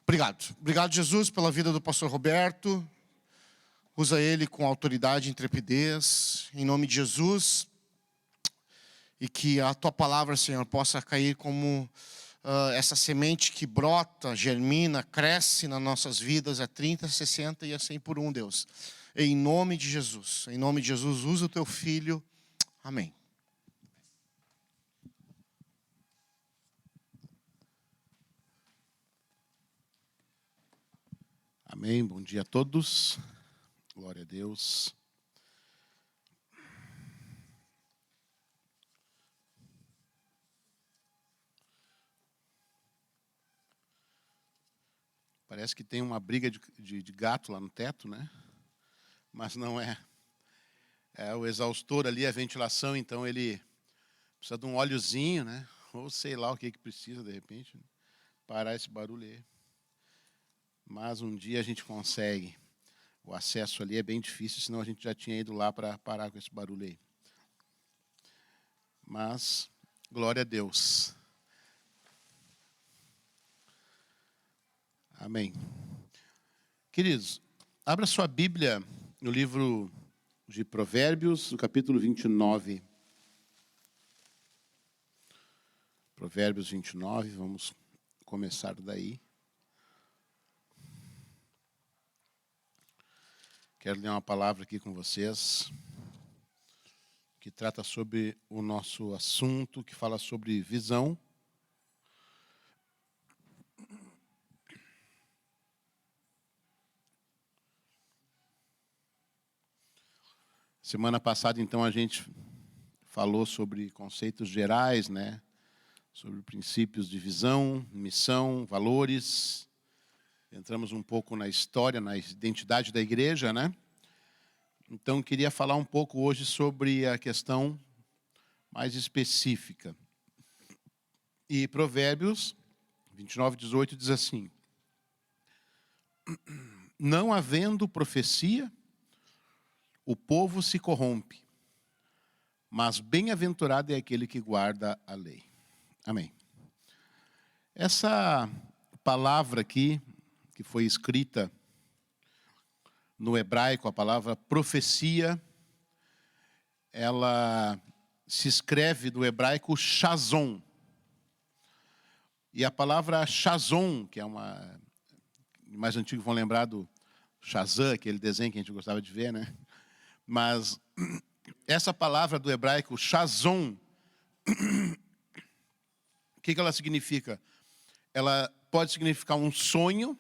Obrigado. Obrigado, Jesus, pela vida do pastor Roberto. Usa ele com autoridade e intrepidez. Em nome de Jesus. E que a tua palavra, Senhor, possa cair como essa semente que brota, germina, cresce nas nossas vidas a 30, 60 e a 100 por um, Deus. Em nome de Jesus. Em nome de Jesus, usa o teu filho. Amém. Amém, bom dia a todos, glória a Deus. Parece que tem uma briga de gato lá no teto, né? Mas não é. É o exaustor ali, a ventilação, então ele precisa de um óleozinho, né? Ou sei lá o que precisa, de repente, parar esse barulho aí. Mas um dia a gente consegue. O acesso ali é bem difícil, senão a gente já tinha ido lá para parar com esse barulho aí. Mas, glória a Deus. Amém. Queridos, abra sua Bíblia no livro de Provérbios, no capítulo 29. Provérbios 29, vamos começar daí. Quero ler uma palavra aqui com vocês, que trata sobre o nosso assunto, que fala sobre visão. Semana passada, então, a gente falou sobre conceitos gerais, né? Sobre princípios de visão, missão, valores. Entramos um pouco na história, na identidade da igreja, né? Então, queria falar um pouco hoje sobre a questão mais específica. E Provérbios 29, 18 diz assim: não havendo profecia, o povo se corrompe, mas bem-aventurado é aquele que guarda a lei. Amém. Essa palavra aqui, que foi escrita no hebraico, a palavra profecia, ela se escreve do hebraico shazon. E a palavra shazon, que é uma... mais antigos vão lembrar do Shazam, aquele desenho que a gente gostava de ver, né? Mas essa palavra do hebraico shazon, o que ela significa? Ela pode significar um sonho,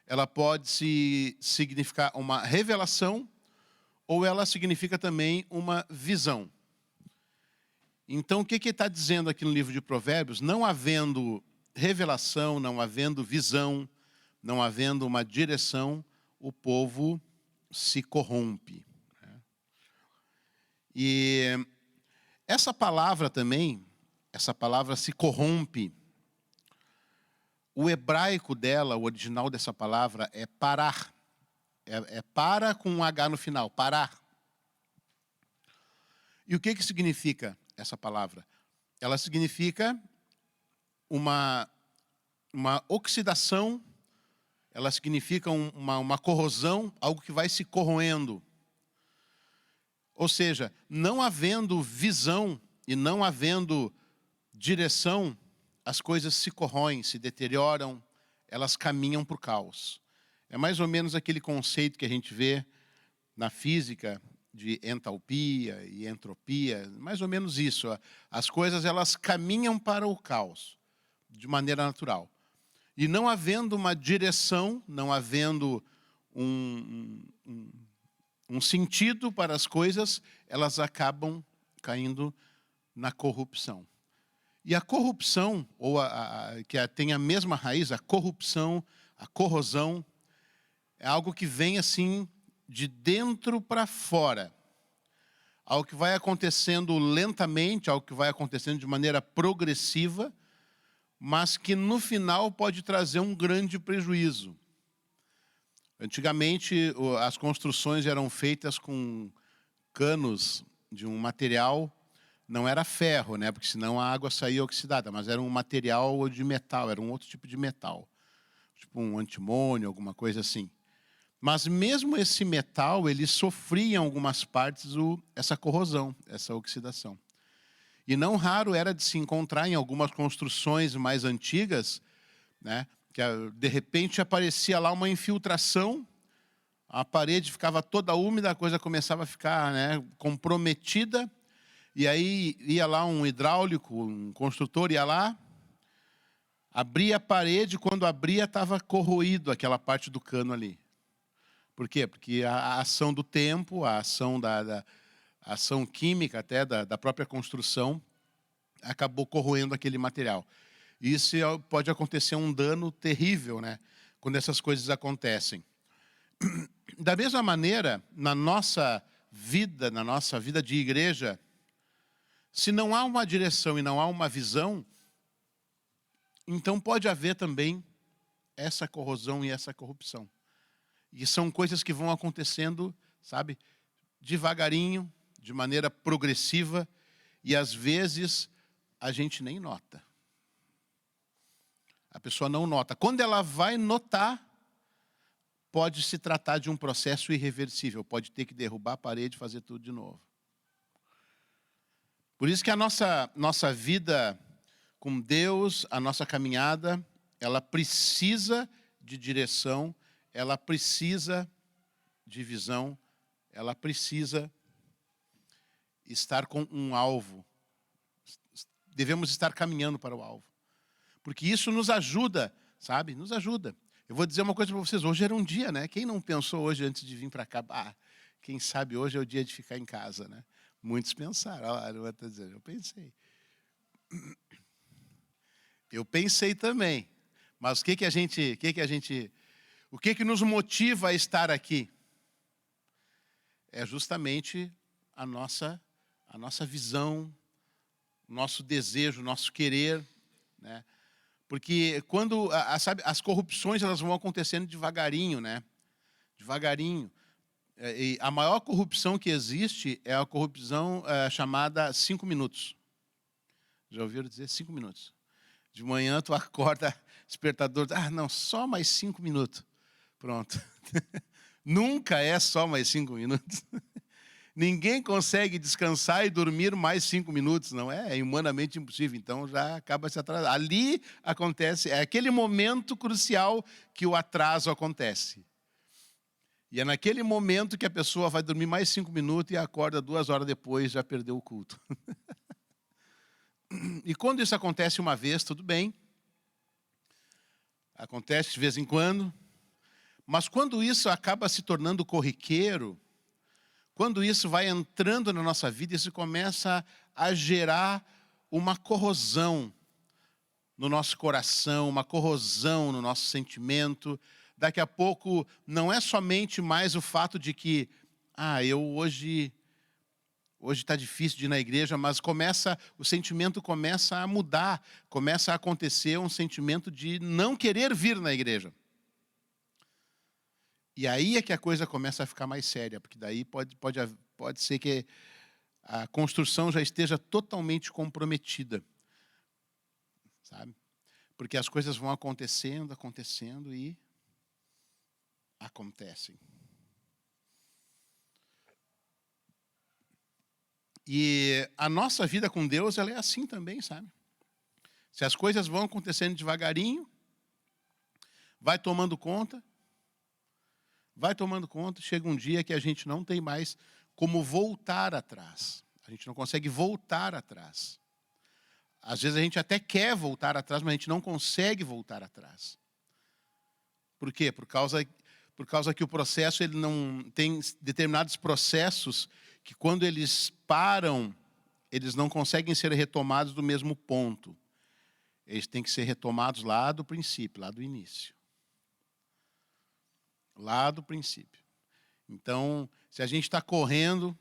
ela pode significar uma revelação, ou ela significa também uma visão. Então, o que está dizendo aqui no livro de Provérbios? Não havendo revelação, não havendo visão, não havendo uma direção, o povo se corrompe. E essa palavra também, essa palavra se corrompe, o hebraico dela, o original dessa palavra é parar. É para com um H no final, parar. E o que significa essa palavra? Ela significa uma oxidação, ela significa uma corrosão, algo que vai se corroendo. Ou seja, não havendo visão e não havendo direção, as coisas se corroem, se deterioram, elas caminham para o caos. É mais ou menos aquele conceito que a gente vê na física de entalpia e entropia, mais ou menos isso. As coisas elas caminham para o caos, de maneira natural. E não havendo uma direção, não havendo um sentido para as coisas, elas acabam caindo na corrupção. E a corrupção, ou que tem a mesma raiz, a corrupção, a corrosão, é algo que vem assim de dentro para fora. Algo que vai acontecendo lentamente, algo que vai acontecendo de maneira progressiva, mas que no final pode trazer um grande prejuízo. Antigamente, as construções eram feitas com canos de um material, não era ferro, né? Porque senão a água saía oxidada, mas era um material de metal, era um outro tipo de metal. tipo um antimônio, alguma coisa assim. Mas mesmo esse metal, ele sofria em algumas partes essa corrosão, essa oxidação. E não raro era de se encontrar em algumas construções mais antigas, né, que de repente aparecia lá uma infiltração, a parede ficava toda úmida, a coisa começava a ficar, né, comprometida, e aí ia lá um hidráulico, um construtor ia lá, abria a parede, quando abria estava corroído aquela parte do cano ali. Por quê? Porque a ação do tempo, a ação a ação química até da própria construção acabou corroendo aquele material. Isso pode acontecer um dano terrível, né, quando essas coisas acontecem. Da mesma maneira, na nossa vida de igreja, se não há uma direção e não há uma visão, então pode haver também essa corrosão e essa corrupção. E são coisas que vão acontecendo, sabe, devagarinho, de maneira progressiva, e às vezes a gente nem nota. A pessoa não nota. Quando ela vai notar, pode se tratar de um processo irreversível, pode ter que derrubar a parede e fazer tudo de novo. Por isso que a nossa vida com Deus, a nossa caminhada, ela precisa de direção, ela precisa de visão, ela precisa estar com um alvo. Devemos estar caminhando para o alvo. Porque isso nos ajuda, sabe? Nos ajuda. Eu vou dizer uma coisa para vocês. Hoje era um dia, né? Quem não pensou hoje antes de vir para cá? Quem sabe hoje é o dia de ficar em casa, né? Muitos pensaram. Olha lá, eu vou estar dizendo, eu pensei. Eu pensei também. Mas o que nos motiva a estar aqui? É justamente a nossa visão, nosso desejo, nosso querer, né? Porque quando, sabe, as corrupções elas vão acontecendo devagarinho, né? Devagarinho. E a maior corrupção que existe é a corrupção chamada 5 minutos. Já ouviram dizer 5 minutos? De manhã tu acorda, despertador, não, só mais 5 minutos. Pronto. Nunca é só mais 5 minutos. Ninguém consegue descansar e dormir mais 5 minutos, não é? É humanamente impossível, então já acaba se atrasando. Ali acontece, é aquele momento crucial que o atraso acontece. E é naquele momento que a pessoa vai dormir mais 5 minutos e acorda 2 horas depois, já perdeu o culto. E quando isso acontece uma vez, tudo bem. Acontece de vez em quando. Mas quando isso acaba se tornando corriqueiro, quando isso vai entrando na nossa vida, isso começa a gerar uma corrosão no nosso coração, uma corrosão no nosso sentimento. Daqui a pouco, não é somente mais o fato de que, hoje está difícil de ir na igreja, mas o sentimento começa a mudar, começa a acontecer um sentimento de não querer vir na igreja. E aí é que a coisa começa a ficar mais séria, porque daí pode ser que a construção já esteja totalmente comprometida, sabe? Porque as coisas vão acontecendo e acontecem. E a nossa vida com Deus, ela é assim também, sabe? Se as coisas vão acontecendo devagarinho, vai tomando conta, chega um dia que a gente não tem mais como voltar atrás. A gente não consegue voltar atrás. Às vezes a gente até quer voltar atrás, mas a gente não consegue voltar atrás. Por quê? Por causa que o processo, ele não tem determinados processos que quando eles param, eles não conseguem ser retomados do mesmo ponto. Eles têm que ser retomados lá do princípio, lá do início. Lá do princípio. Então, se a gente está correndo,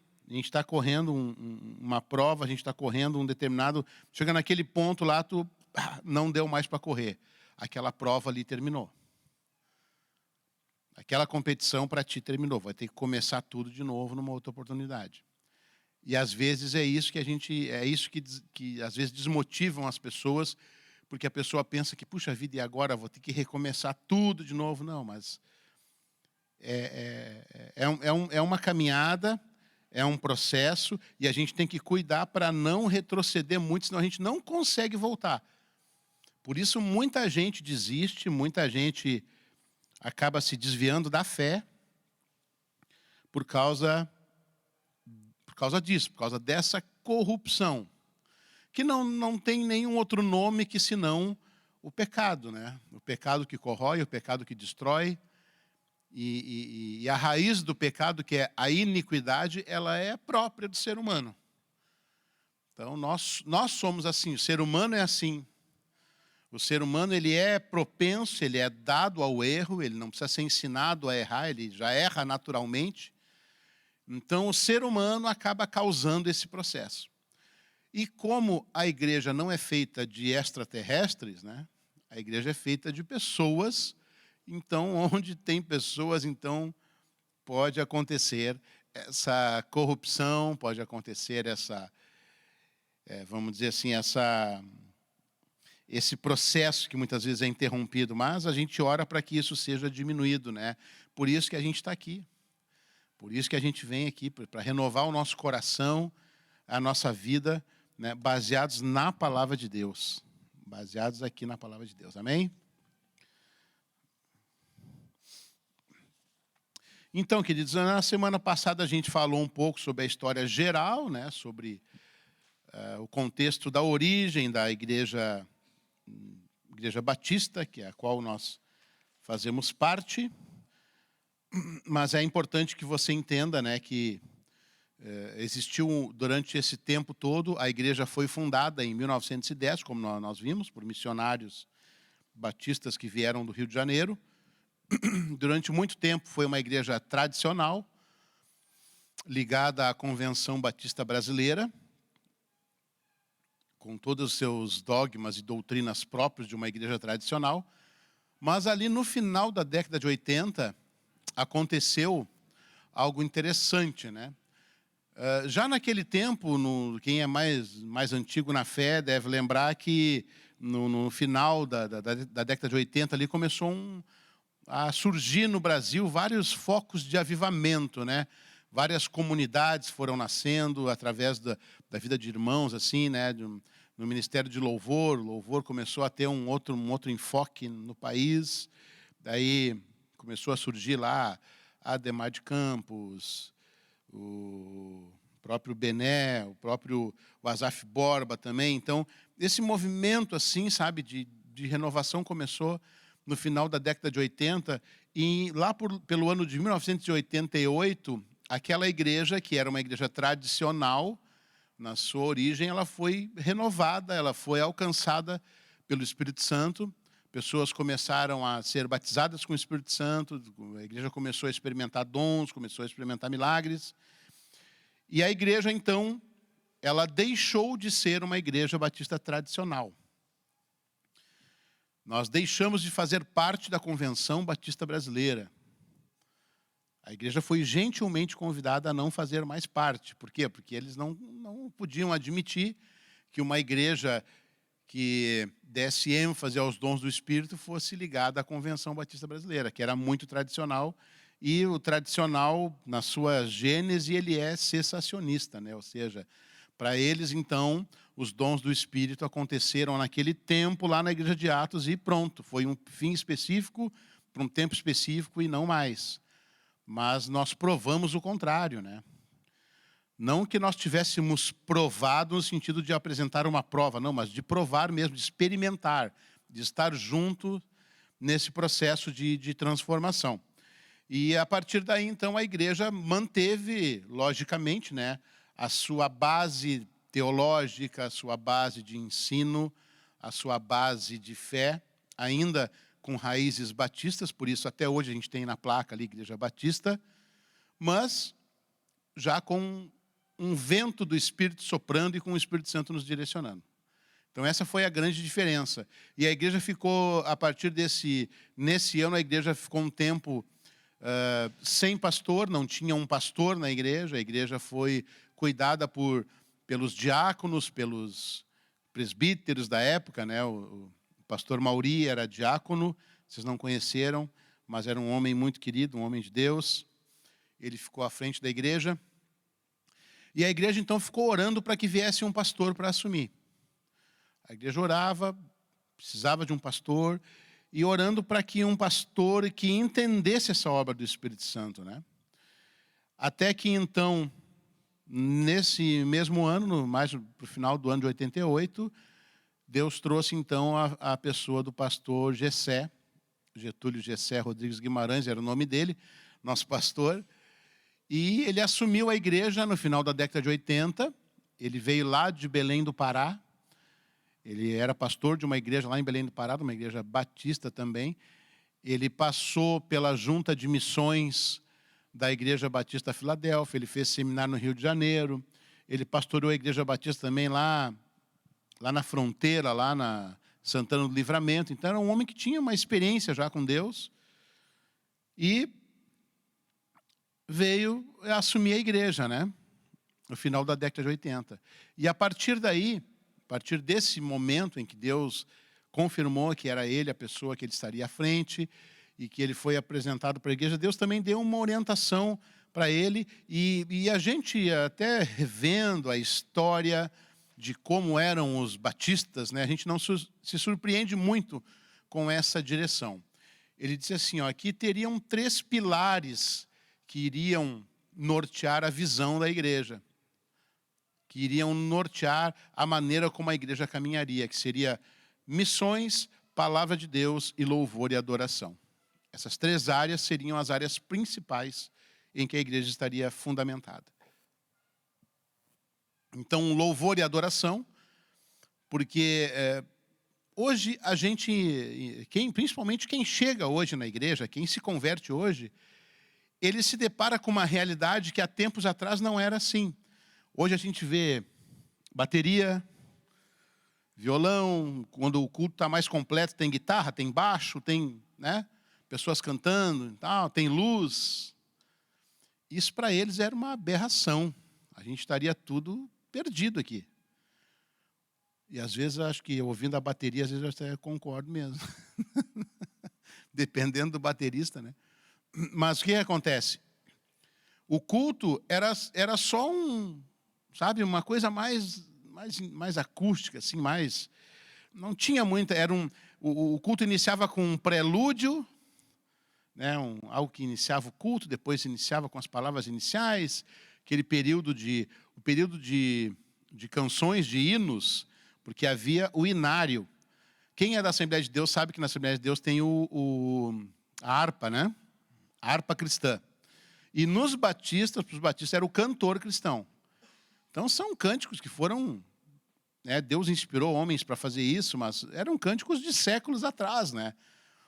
uma prova, a gente está correndo um determinado... Chega naquele ponto lá, não deu mais para correr. Aquela prova ali terminou. Aquela competição para ti terminou. Vai ter que começar tudo de novo numa outra oportunidade. E às vezes é isso que às vezes desmotivam as pessoas, porque a pessoa pensa que, puxa vida, e agora vou ter que recomeçar tudo de novo. Não, mas é uma caminhada, é um processo, e a gente tem que cuidar para não retroceder muito, senão a gente não consegue voltar. Por isso, muita gente desiste, muita gente acaba se desviando da fé por causa disso, por causa dessa corrupção, que não tem nenhum outro nome que senão o pecado, né? O pecado que corrói, o pecado que destrói. E a raiz do pecado, que é a iniquidade, ela é própria do ser humano. Então, nós somos assim, o ser humano é assim. O ser humano, ele é propenso, ele é dado ao erro, ele não precisa ser ensinado a errar, ele já erra naturalmente. Então, o ser humano acaba causando esse processo. E como a igreja não é feita de extraterrestres, né? A igreja é feita de pessoas. Então, onde tem pessoas, então, pode acontecer essa corrupção, pode acontecer essa, vamos dizer assim, esse processo que muitas vezes é interrompido, mas a gente ora para que isso seja diminuído, né? Por isso que a gente está aqui. Por isso que a gente vem aqui, para renovar o nosso coração, a nossa vida, né, baseados na palavra de Deus. Baseados aqui na palavra de Deus. Amém? Então, queridos, na semana passada a gente falou um pouco sobre a história geral, né, sobre o contexto da origem da Igreja Batista, que é a qual nós fazemos parte. Mas é importante que você entenda, né, que existiu, durante esse tempo todo, a igreja foi fundada em 1910, como nós vimos, por missionários batistas que vieram do Rio de Janeiro. Durante muito tempo foi uma igreja tradicional, ligada à Convenção Batista Brasileira, com todos os seus dogmas e doutrinas próprios de uma igreja tradicional. Mas ali no final da década de 80, aconteceu algo interessante, né? Já naquele tempo, quem é mais antigo na fé deve lembrar que no final da década de 80 ali começou a surgir no Brasil vários focos de avivamento, né? Várias comunidades foram nascendo através da vida de irmãos, assim, né? No Ministério de Louvor, o louvor começou a ter um outro enfoque no país. Daí começou a surgir lá Ademar de Campos, o próprio Bené, o próprio Asaf Borba também. Então, esse movimento, assim, sabe, de renovação começou no final da década de 80, e lá pelo ano de 1988, aquela igreja, que era uma igreja tradicional, na sua origem, ela foi renovada, ela foi alcançada pelo Espírito Santo. Pessoas começaram a ser batizadas com o Espírito Santo, a igreja começou a experimentar dons, começou a experimentar milagres. E a igreja, então, ela deixou de ser uma igreja batista tradicional. Nós deixamos de fazer parte da Convenção Batista Brasileira. A igreja foi gentilmente convidada a não fazer mais parte. Por quê? Porque eles não podiam admitir que uma igreja que desse ênfase aos dons do Espírito fosse ligada à Convenção Batista Brasileira, que era muito tradicional, e o tradicional, na sua gênese, ele é cessacionista, né? Ou seja, para eles, então, os dons do Espírito aconteceram naquele tempo, lá na Igreja de Atos, e pronto, foi um fim específico, para um tempo específico e não mais. Mas nós provamos o contrário, né? Não que nós tivéssemos provado no sentido de apresentar uma prova, não, mas de provar mesmo, de experimentar, de estar junto nesse processo de transformação. E a partir daí, então, a igreja manteve, logicamente, né, a sua base teológica, a sua base de ensino, a sua base de fé, ainda com raízes batistas, por isso até hoje a gente tem na placa ali Igreja Batista, mas já com um vento do Espírito soprando e com o Espírito Santo nos direcionando. Então essa foi a grande diferença. E a igreja ficou, a partir nesse ano, a igreja ficou um tempo sem pastor, não tinha um pastor na igreja, a igreja foi cuidada pelos diáconos, pelos presbíteros da época, né? pastor Mauri era diácono, vocês não conheceram, mas era um homem muito querido, um homem de Deus. Ele ficou à frente da igreja. E a igreja, então, ficou orando para que viesse um pastor para assumir. A igreja orava, precisava de um pastor, e orando para que um pastor que entendesse essa obra do Espírito Santo, né? Até que, então, nesse mesmo ano, mais para o final do ano de 88, Deus trouxe, então, a pessoa do pastor Gessé, Getúlio Gessé Rodrigues Guimarães, era o nome dele, nosso pastor, e ele assumiu a igreja no final da década de 80, ele veio lá de Belém do Pará, ele era pastor de uma igreja lá em Belém do Pará, uma igreja batista também, ele passou pela junta de missões da Igreja Batista Filadélfia, ele fez seminário no Rio de Janeiro, ele pastoreou a Igreja Batista também lá na fronteira, lá na Santana do Livramento. Então, era um homem que tinha uma experiência já com Deus e veio assumir a igreja, né? No final da década de 80. E a partir daí, a partir desse momento em que Deus confirmou que era ele a pessoa que ele estaria à frente e que ele foi apresentado para a igreja, Deus também deu uma orientação para ele. E a gente, até revendo a história de como eram os batistas, né, a gente não se surpreende muito com essa direção. Ele disse assim, ó, aqui teriam 3 pilares que iriam nortear a visão da igreja, que iriam nortear a maneira como a igreja caminharia, que seria missões, palavra de Deus e louvor e adoração. Essas 3 áreas seriam as áreas principais em que a igreja estaria fundamentada. Então, louvor e adoração, porque hoje a gente, principalmente quem chega hoje na igreja, quem se converte hoje, ele se depara com uma realidade que há tempos atrás não era assim. Hoje a gente vê bateria, violão, quando o culto está mais completo, tem guitarra, tem baixo, tem, né, pessoas cantando, tal, tem luz. Isso para eles era uma aberração. A gente estaria tudo perdido aqui. E às vezes acho que ouvindo a bateria, às vezes eu até concordo mesmo. Dependendo do baterista, né? Mas o que acontece? O culto era só sabe, uma coisa mais acústica, assim, mais... Não tinha muita... O culto iniciava com um prelúdio, né, algo que iniciava o culto, depois iniciava com as palavras iniciais, aquele período de canções, de hinos, porque havia o inário. Quem é da Assembleia de Deus sabe que na Assembleia de Deus tem a harpa, né? A harpa cristã. E para os batistas era o cantor cristão. Então são cânticos que foram... né, Deus inspirou homens para fazer isso, mas eram cânticos de séculos atrás, né?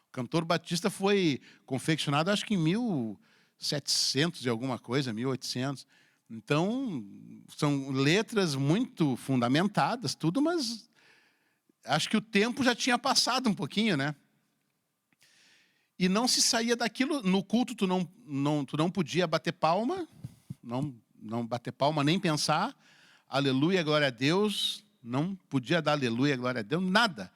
O cantor batista foi confeccionado, acho que em 1700 e alguma coisa, 1800. Então, são letras muito fundamentadas, tudo, mas acho que o tempo já tinha passado um pouquinho, né? E não se saía daquilo. No culto, tu não podia bater palma, não bater palma nem pensar. Aleluia, glória a Deus. Não podia dar aleluia, glória a Deus, nada.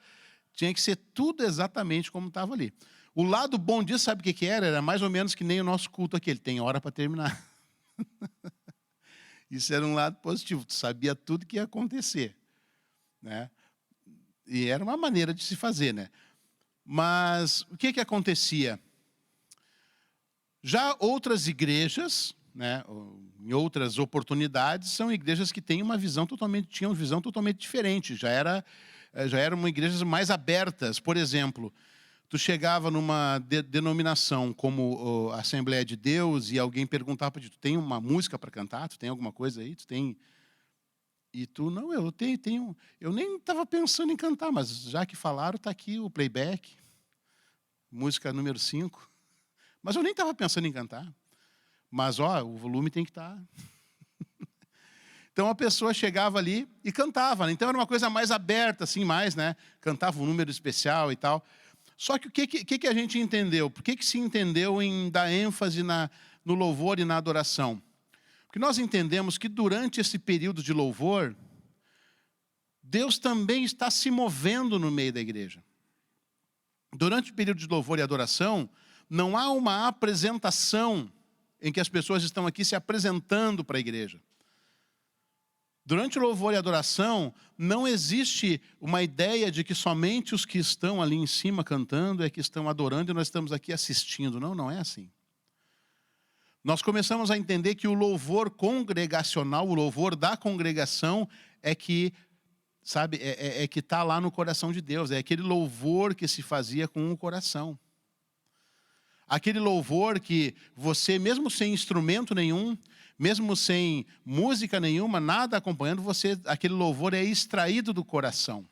Tinha que ser tudo exatamente como estava ali. O lado bom disso, sabe o que era? Era mais ou menos que nem o nosso culto aqui. Ele tem hora para terminar. Isso era um lado positivo. Tu sabia tudo que ia acontecer, né? E era uma maneira de se fazer, né? Mas o que acontecia? Já outras igrejas, né, em outras oportunidades, são igrejas que tinham uma visão totalmente diferente. Já eram igrejas mais abertas. Por exemplo, tu chegava numa denominação como a Assembleia de Deus e alguém perguntava para ti, tu tem uma música para cantar? Tu tem alguma coisa aí? Tu tem... E tu, não, eu tenho... Eu nem estava pensando em cantar, mas já que falaram, está aqui o playback, música número 5. Mas eu nem estava pensando em cantar. Mas, o volume tem que estar. Então, a pessoa chegava ali e cantava. Então, era uma coisa mais aberta, assim, mais, né? Cantava um número especial e tal. Só que o que a gente entendeu? Por que se entendeu em dar ênfase no louvor e na adoração? Porque nós entendemos que durante esse período de louvor, Deus também está se movendo no meio da igreja. durante o período de louvor e adoração, não há uma apresentação em que as pessoas estão aqui se apresentando para a igreja. Durante o louvor e adoração, não existe uma ideia de que somente os que estão ali em cima cantando é que estão adorando e nós estamos aqui assistindo. Não, não é assim. Nós começamos a entender que o louvor congregacional, o louvor da congregação é que, sabe, é que está lá no coração de Deus. É aquele louvor que se fazia com o coração. Aquele louvor que você, mesmo sem instrumento nenhum, mesmo sem música nenhuma, nada acompanhando, aquele louvor é extraído do coração.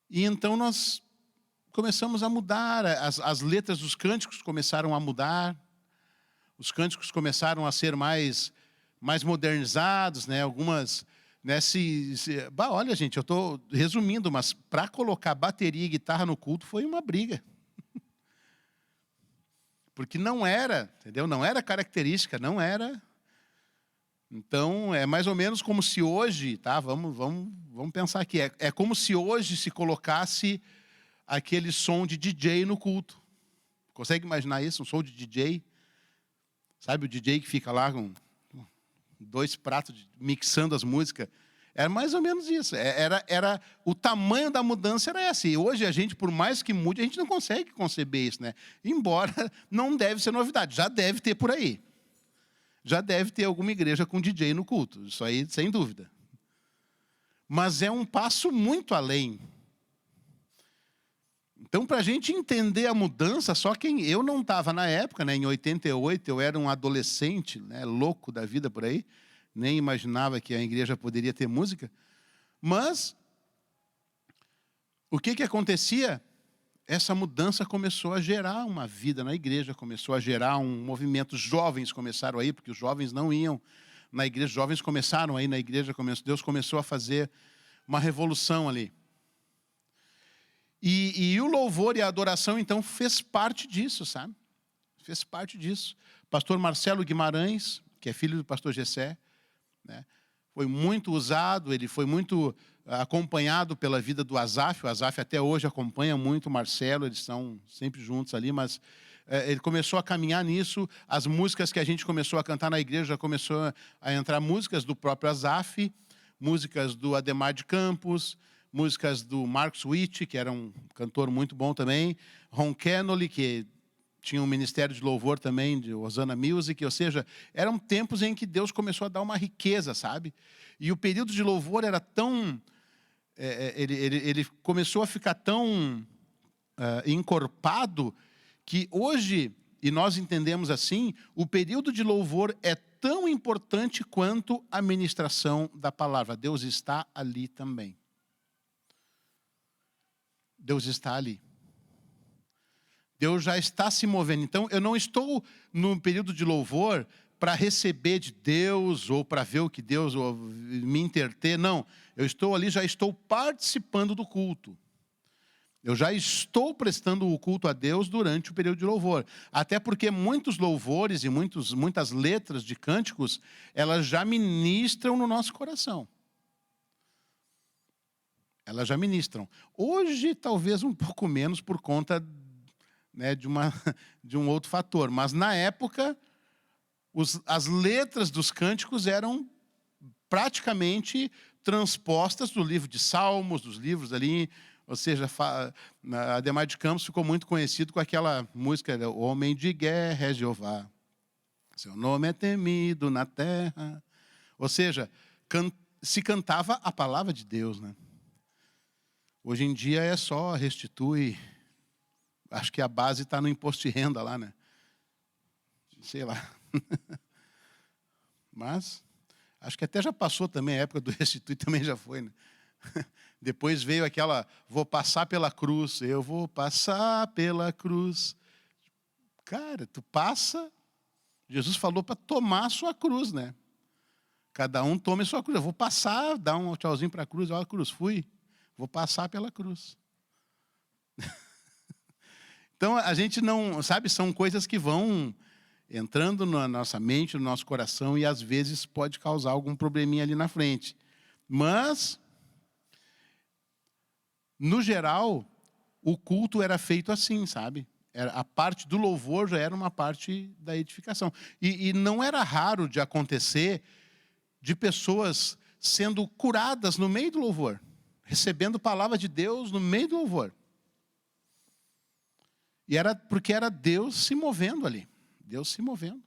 E então nós começamos a mudar, as letras dos cânticos começaram a mudar, os cânticos começaram a ser mais modernizados, né? Algumas, né? Olha, gente, eu estou resumindo, mas para colocar bateria e guitarra no culto foi uma briga. Porque não era, entendeu? Não era característica, não era. Então, é mais ou menos como se hoje, tá? Vamos pensar aqui. É como se hoje se colocasse aquele som de DJ no culto. Consegue imaginar isso? Um som de DJ? Sabe o DJ que fica lá com 2 pratos mixando as músicas? Era mais ou menos isso. Era o tamanho da mudança era essa. E hoje a gente, por mais que mude, a gente não consegue conceber isso, né? Embora não deve ser novidade. Já deve ter por aí. Já deve ter alguma igreja com DJ no culto. Isso aí, sem dúvida. Mas é um passo muito além. Então, para a gente entender a mudança, eu não estava na época, né? Em 88, eu era um adolescente, né? Louco da vida por aí. Nem imaginava que a igreja poderia ter música. Mas, o que acontecia? Essa mudança começou a gerar uma vida na igreja, começou a gerar um movimento. Os jovens começaram aí, porque os jovens não iam na igreja. Os jovens começaram aí na igreja, Deus começou a fazer uma revolução ali. E o louvor e a adoração, então, fez parte disso, sabe? Fez parte disso. Pastor Marcelo Guimarães, que é filho do pastor Gessé, né? Foi muito usado, ele foi muito acompanhado pela vida do Asaf. O Asaf até hoje acompanha muito o Marcelo, eles estão sempre juntos ali, mas ele começou a caminhar nisso. As músicas que a gente começou a cantar na igreja, já começou a entrar músicas do próprio Asaf, músicas do Ademar de Campos, músicas do Marcos Witt, que era um cantor muito bom também, Ron Kennedy, que tinha um ministério de louvor também, de Hosanna Music, ou seja, eram tempos em que Deus começou a dar uma riqueza, sabe? E o período de louvor era tão... ele começou a ficar tão encorpado que hoje, e nós entendemos assim, o período de louvor é tão importante quanto a ministração da palavra. Deus está ali também. Deus está ali. Deus já está se movendo. Então, eu não estou no período de louvor para receber de Deus ou para ver o que Deus me interter. Não, eu estou ali, já estou participando do culto. Eu já estou prestando o culto a Deus durante o período de louvor. Até porque muitos louvores e muitas letras de cânticos, elas já ministram no nosso coração. Elas já ministram. Hoje, talvez um pouco menos por conta, né, de um outro fator. Mas, na época, as letras dos cânticos eram praticamente transpostas do livro de Salmos, dos livros ali. Ou seja, Ademar de Campos ficou muito conhecido com aquela música, O Homem de Guerra é Jeová. Seu nome é temido na terra. Ou seja, se cantava a palavra de Deus, né? Hoje em dia é só restitui... Acho que a base está no imposto de renda lá, né? Sei lá. Mas, acho que até já passou também, a época do restitui também já foi, né? Depois veio aquela, vou passar pela cruz, eu vou passar pela cruz. Cara, tu passa, Jesus falou para tomar a sua cruz, né? Cada um tome a sua cruz. Eu vou passar, dar um tchauzinho para a cruz, olha a cruz, fui, vou passar pela cruz. Então, a gente não, sabe, são coisas que vão entrando na nossa mente, no nosso coração, e às vezes pode causar algum probleminha ali na frente. Mas, no geral, o culto era feito assim, sabe? A parte do louvor já era uma parte da edificação. E não era raro de acontecer de pessoas sendo curadas no meio do louvor, recebendo palavra de Deus no meio do louvor. E era porque era Deus se movendo ali. Deus se movendo.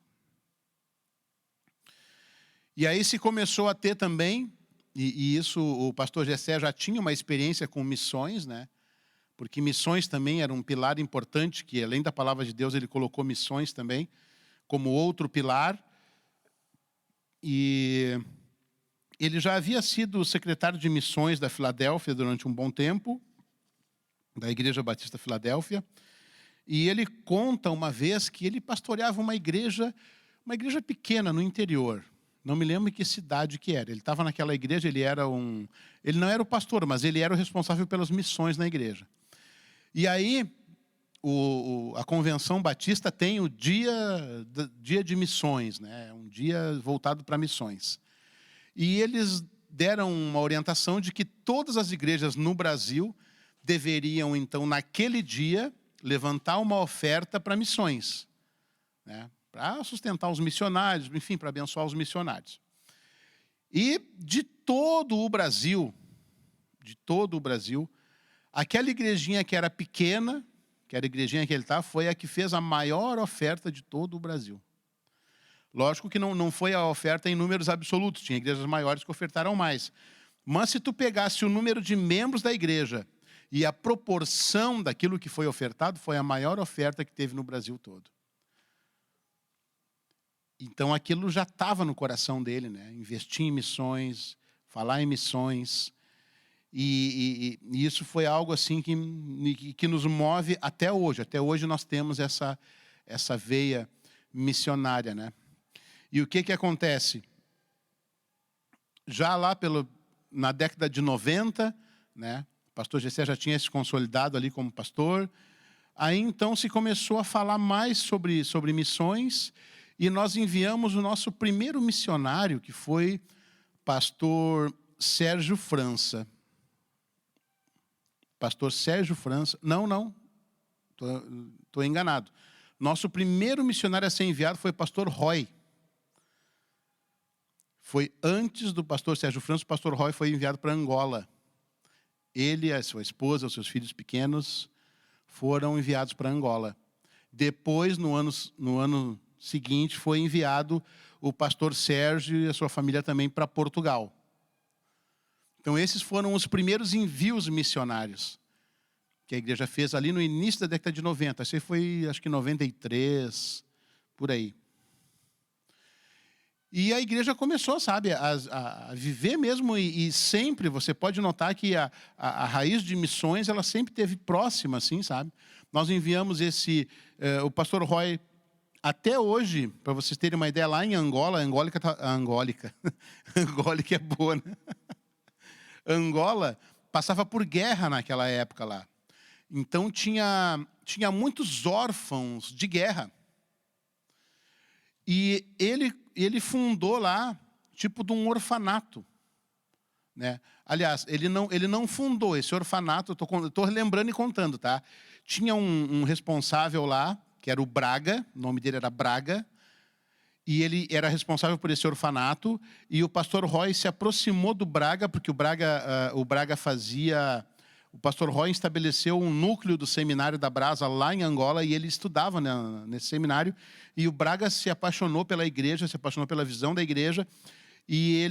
E aí se começou a ter também, e isso o pastor Gessé já tinha uma experiência com missões, né? Porque missões também era um pilar importante, que além da palavra de Deus, ele colocou missões também, como outro pilar. E ele já havia sido secretário de missões da Filadélfia durante um bom tempo, da Igreja Batista Filadélfia. E ele conta uma vez que ele pastoreava uma igreja pequena no interior. Não me lembro em que cidade que era. Ele estava naquela igreja, ele não era o pastor, mas ele era o responsável pelas missões na igreja. E aí, a Convenção Batista tem o dia de missões, né? Um dia voltado para missões. E eles deram uma orientação de que todas as igrejas no Brasil deveriam, então, naquele dia, levantar uma oferta para missões, né? Para sustentar os missionários, enfim, para abençoar os missionários. E de todo o Brasil, aquela igrejinha que era pequena, que era a igrejinha que ele estava, foi a que fez a maior oferta de todo o Brasil. Lógico que não foi a oferta em números absolutos, tinha igrejas maiores que ofertaram mais. Mas se tu pegasse o número de membros da igreja e a proporção daquilo que foi ofertado, foi a maior oferta que teve no Brasil todo. Então aquilo já estava no coração dele, né? Investir em missões, falar em missões. E isso foi algo assim que nos move até hoje. Até hoje nós temos essa veia missionária, né? E o que acontece? Já lá na década de 90, né? O pastor Gessé já tinha se consolidado ali como pastor. Aí então se começou a falar mais sobre missões. E nós enviamos o nosso primeiro missionário, que foi pastor Sérgio França. Pastor Sérgio França. Não. Estou enganado. Nosso primeiro missionário a ser enviado foi pastor Roy. Foi antes do pastor Sérgio França, o pastor Roy foi enviado para Angola. Ele, a sua esposa, os seus filhos pequenos foram enviados para Angola. Depois, no ano seguinte, foi enviado o pastor Sérgio e a sua família também para Portugal. Então, esses foram os primeiros envios missionários que a igreja fez ali no início da década de 90. Esse foi, acho que 93, por aí. E a igreja começou, sabe, a viver mesmo, e sempre você pode notar que a raiz de missões, ela sempre esteve próxima, assim, sabe? Nós enviamos o pastor Roy, até hoje, para vocês terem uma ideia, lá em Angola, Angólica é boa, né? Angola passava por guerra naquela época lá. Então tinha muitos órfãos de guerra. E ele fundou lá, tipo de um orfanato, né? Aliás, ele não fundou esse orfanato, estou lembrando e contando, tá? Tinha um responsável lá, que era o Braga, o nome dele era Braga, e ele era responsável por esse orfanato, e o pastor Roy se aproximou do Braga, porque o Braga fazia... O pastor Roy estabeleceu um núcleo do seminário da Brasa lá em Angola, e ele estudava nesse seminário, e o Braga se apaixonou pela igreja, se apaixonou pela visão da igreja, e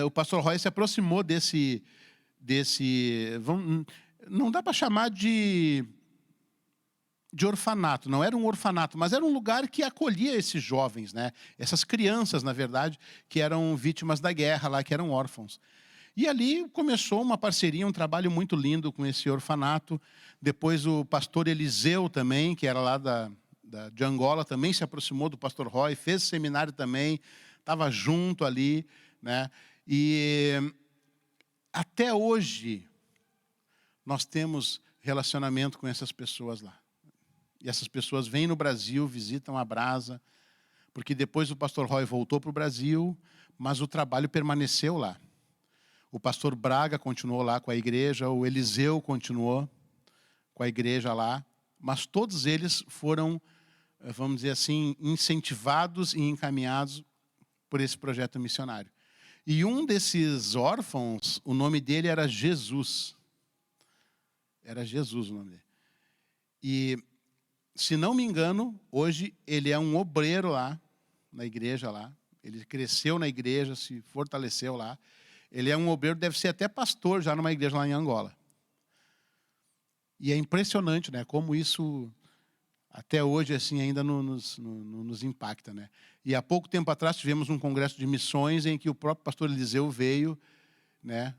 o pastor Roy se aproximou desse não dá para chamar de orfanato, não era um orfanato, mas era um lugar que acolhia esses jovens, né? Essas crianças, na verdade, que eram vítimas da guerra lá, que eram órfãos. E ali começou uma parceria, um trabalho muito lindo com esse orfanato. Depois o pastor Eliseu também, que era lá de Angola, também se aproximou do pastor Roy, fez seminário também, estava junto ali, né? E até hoje nós temos relacionamento com essas pessoas lá. E essas pessoas vêm no Brasil, visitam a Brasa, porque depois o pastor Roy voltou para o Brasil, mas o trabalho permaneceu lá. O pastor Braga continuou lá com a igreja, o Eliseu continuou com a igreja lá, mas todos eles foram, vamos dizer assim, incentivados e encaminhados por esse projeto missionário. E um desses órfãos, o nome dele era Jesus. Era Jesus o nome dele. E, se não me engano, hoje ele é um obreiro lá, na igreja lá. Ele cresceu na igreja, se fortaleceu lá. Ele é um obreiro, deve ser até pastor já numa igreja lá em Angola. E é impressionante, né, como isso até hoje assim ainda nos impacta, né? E há pouco tempo atrás tivemos um congresso de missões em que o próprio pastor Eliseu veio, né?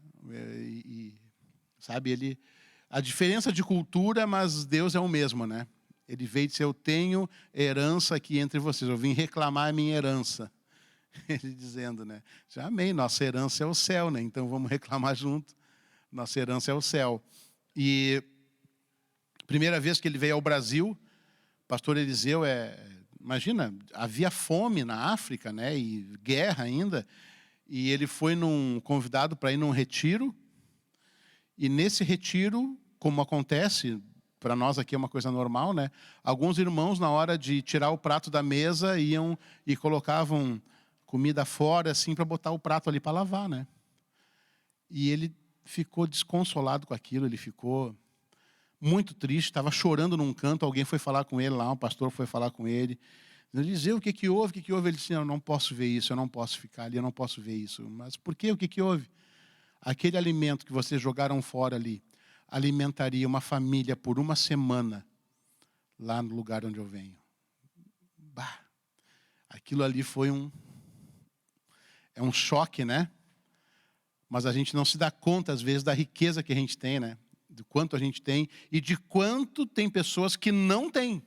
Sabe, a diferença de cultura, mas Deus é o mesmo, né? Ele veio e disse: eu tenho herança aqui entre vocês, eu vim reclamar a minha herança. Ele dizendo, né? Amém, nossa herança é o céu, né? Então vamos reclamar junto. Nossa herança é o céu. E primeira vez que ele veio ao Brasil, pastor Eliseu, imagina, havia fome na África, né? E guerra ainda. E ele foi convidado para ir num retiro. E nesse retiro, como acontece, para nós aqui é uma coisa normal, né? Alguns irmãos, na hora de tirar o prato da mesa, iam e colocavam comida fora, assim, para botar o prato ali para lavar, né? E ele ficou desconsolado com aquilo, ele ficou muito triste, estava chorando num canto, alguém foi falar com ele lá, um pastor foi falar com ele. Ele dizia: o que houve, o que houve? Ele disse: eu não posso ver isso, eu não posso ficar ali, eu não posso ver isso. Mas por quê? O que houve? Aquele alimento que vocês jogaram fora ali, alimentaria uma família por uma semana, lá no lugar onde eu venho. Bah, aquilo ali foi um choque, né? Mas a gente não se dá conta, às vezes, da riqueza que a gente tem, né? Do quanto a gente tem e de quanto tem pessoas que não têm.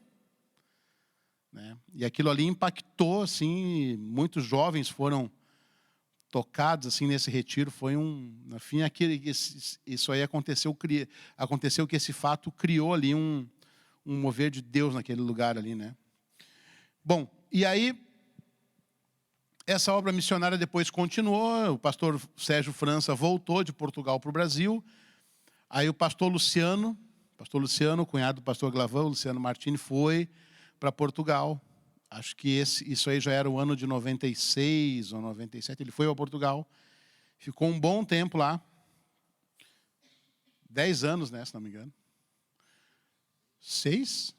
Né? E aquilo ali impactou, assim, muitos jovens foram tocados assim nesse retiro. Foi no fim, isso aí aconteceu que esse fato criou ali um mover de Deus naquele lugar ali, né? Bom, e aí essa obra missionária depois continuou. O pastor Sérgio França voltou de Portugal para o Brasil. Aí o pastor Luciano, cunhado do pastor Glavão, Luciano Martini, foi para Portugal. Acho que isso aí já era o ano de 96 ou 97. Ele foi para Portugal, ficou um bom tempo lá. 10 anos, né, se não me engano. 6?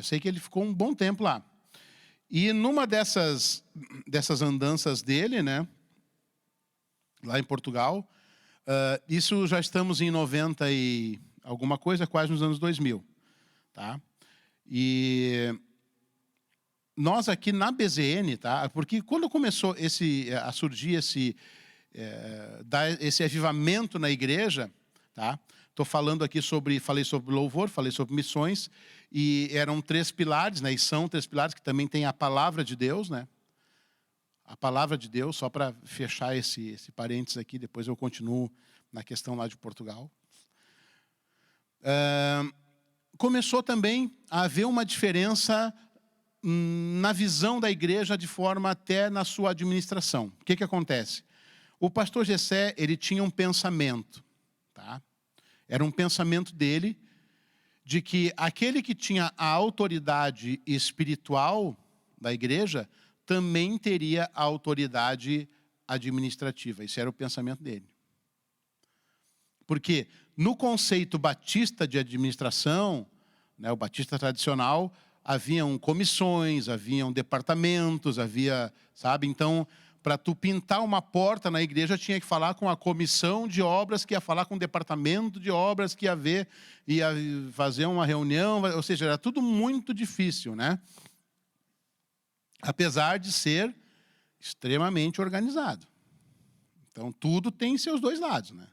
Sei que ele ficou um bom tempo lá. E numa dessas andanças dele, né, lá em Portugal, isso já estamos em 90 e alguma coisa, quase nos anos 2000. Tá? E nós aqui na BZN, tá? Porque quando começou a surgir esse avivamento na igreja, tá? Falei sobre louvor, falei sobre missões, e eram 3 pilares, né? E são 3 pilares que também tem a palavra de Deus, né? A palavra de Deus, só para fechar esse parênteses aqui, depois eu continuo na questão lá de Portugal. Começou também a haver uma diferença na visão da igreja, de forma até na sua administração. O que acontece? O pastor Gessé, ele tinha um pensamento, tá? Era um pensamento dele, de que aquele que tinha a autoridade espiritual da igreja, também teria a autoridade administrativa. Esse era o pensamento dele. Porque no conceito batista de administração, né, o batista tradicional, haviam comissões, haviam departamentos, sabe? Então, para tu pintar uma porta na igreja, tinha que falar com a comissão de obras, que ia falar com o departamento de obras, que ia fazer uma reunião, ou seja, era tudo muito difícil, né? Apesar de ser extremamente organizado. Então, tudo tem seus 2 lados, né?